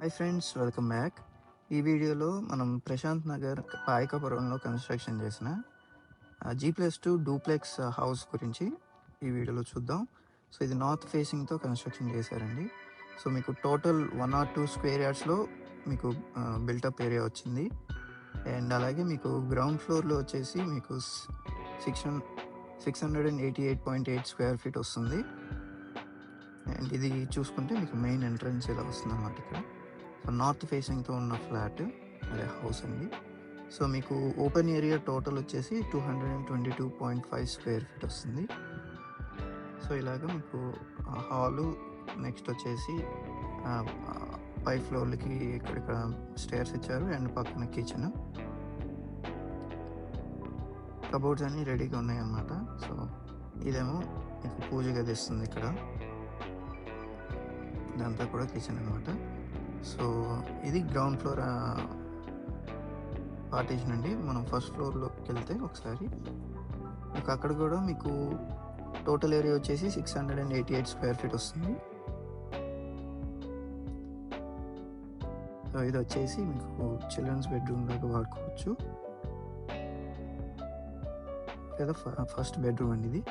Hi friends, welcome back. ఈ వీడియోలో మనం ప్రశాంత్ నగర్ పాయకపురంలో కన్స్ట్రక్షన్ చేసిన G+2 డూప్లెక్స్ హౌస్ గురించి ఈ వీడియోలో చూద్దాం. సో ఇది నార్త్ ఫేసింగ్తో కన్స్ట్రక్షన్ చేశారండి. సో మీకు టోటల్ 102 స్క్వేర్ యార్డ్స్లో మీకు బిల్టప్ ఏరియా వచ్చింది. అండ్ అలాగే మీకు గ్రౌండ్ ఫ్లోర్లో వచ్చేసి మీకు 688.8 స్క్వేర్ ఫీట్ వస్తుంది. అండ్ ఇది చూసుకుంటే మీకు మెయిన్ ఎంట్రన్స్ ఇలా వస్తుంది అన్నమాట. ఇక్కడ సో నార్త్ ఫేసింగ్తో ఉన్న ఫ్లాట్ అదే హౌస్ అండి. సో మీకు ఓపెన్ ఏరియా టోటల్ వచ్చేసి 222.5 స్క్వేర్ ఫీట్ వస్తుంది. సో ఇలాగ మీకు హాలు, నెక్స్ట్ వచ్చేసి పై ఫ్లోర్లకి ఇక్కడ స్టేర్స్ ఇచ్చారు అండ్ పక్కన కిచెన్, కబోర్డ్స్ అన్నీ రెడీగా ఉన్నాయి అన్నమాట. సో ఇదేమో మీకు పూజ గది ఇస్తుంది. ఇక్కడ ఇదంతా కూడా కిచెన్ అనమాట. సో ఇది గ్రౌండ్ ఫ్లోర్ పార్టీషన్ అండి. మనం ఫస్ట్ ఫ్లోర్లోకి వెళ్తే ఒకసారి మీకు అక్కడ కూడా మీకు టోటల్ ఏరియా వచ్చేసి 688 స్క్వేర్ ఫీట్ వస్తుంది. సో ఇది వచ్చేసి మీకు చిల్డ్రన్స్ బెడ్రూమ్ లాగా వాడుకోవచ్చు, లేదా ఫస్ట్ బెడ్రూమ్ అండి ఇది.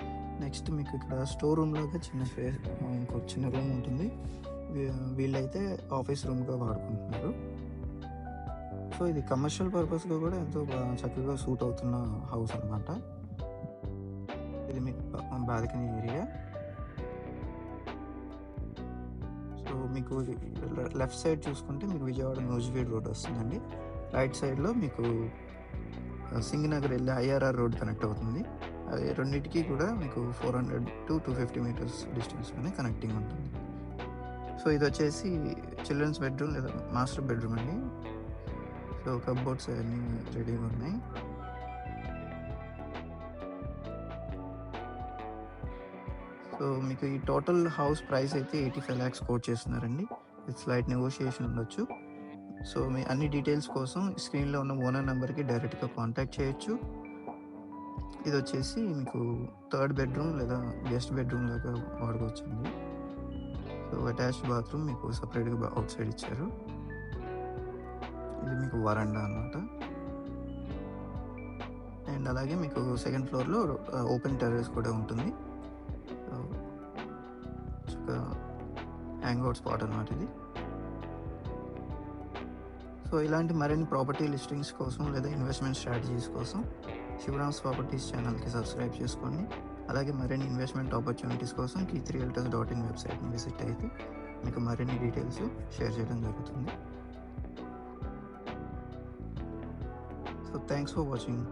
నెక్స్ట్ మీకు ఇక్కడ స్టోర్ రూమ్ లాగా చిన్న స్పేస్, ఇంకో చిన్న రూమ్ ఉంటుంది. వీళ్ళైతే ఆఫీస్ రూమ్గా వాడుకుంటున్నారు. సో ఇది కమర్షియల్ పర్పస్గా కూడా ఎంతో చక్కగా సూట్ అవుతున్న హౌస్ అనమాట. ఇది మీకు బాల్కనీ ఏరియా. సో మీకు లెఫ్ట్ సైడ్ చూసుకుంటే మీకు విజయవాడ నూజివీడ్ రోడ్ వస్తుందండి. రైట్ సైడ్లో మీకు సింగనగర్ వెళ్ళే ఐఆర్ఆర్ రోడ్ కనెక్ట్ అవుతుంది. అది రెండింటికి కూడా మీకు 400 to 250 మీటర్స్ డిస్టెన్స్లోనే కనెక్టింగ్ ఉంటుంది. సో ఇది వచ్చేసి చిల్డ్రన్స్ బెడ్రూమ్ లేదా మాస్టర్ బెడ్రూమ్ అండి. సో కబోర్డ్స్ అన్నీ రెడీగా ఉన్నాయి. సో మీకు ఈ టోటల్ హౌస్ ప్రైస్ అయితే 85 lakhs కోట్ చేస్తున్నారండి. విత్ స్లైట్ నెగోషియేషన్ ఉండొచ్చు. సో మీ అన్ని డీటెయిల్స్ కోసం స్క్రీన్లో ఉన్న ఓనర్ నెంబర్కి డైరెక్ట్గా కాంటాక్ట్ చేయొచ్చు. ఇది వచ్చేసి మీకు థర్డ్ బెడ్రూమ్ లేదా గెస్ట్ బెడ్రూమ్ లాగా వాడుకోవచ్చండి. సో అటాచ్డ్ బాత్రూమ్ మీకు సపరేట్గా అవుట్ సైడ్ ఇచ్చారు. ఇది మీకు వరండా అన్నమాట. అండ్ అలాగే మీకు సెకండ్ ఫ్లోర్లో ఓపెన్ టెర్రస్ కూడా ఉంటుంది. హ్యాంగ్అవుట్ స్పాట్ అన్నమాట ఇది. సో ఇలాంటి మరిన్ని ప్రాపర్టీ లిస్టింగ్స్ కోసం లేదా ఇన్వెస్ట్మెంట్ స్ట్రాటజీస్ కోసం శివరామ్స్ ప్రాపర్టీస్ ఛానల్కి సబ్స్క్రైబ్ చేసుకోండి. అలాగే మరిన్ని ఇన్వెస్ట్మెంట్ ఆపర్చునిటీస్ కోసం key3realtors.in వెబ్సైట్ని విజిట్ అయితే మీకు మరిన్ని డీటెయిల్స్ షేర్ చేయడం జరుగుతుంది. So thanks for watching.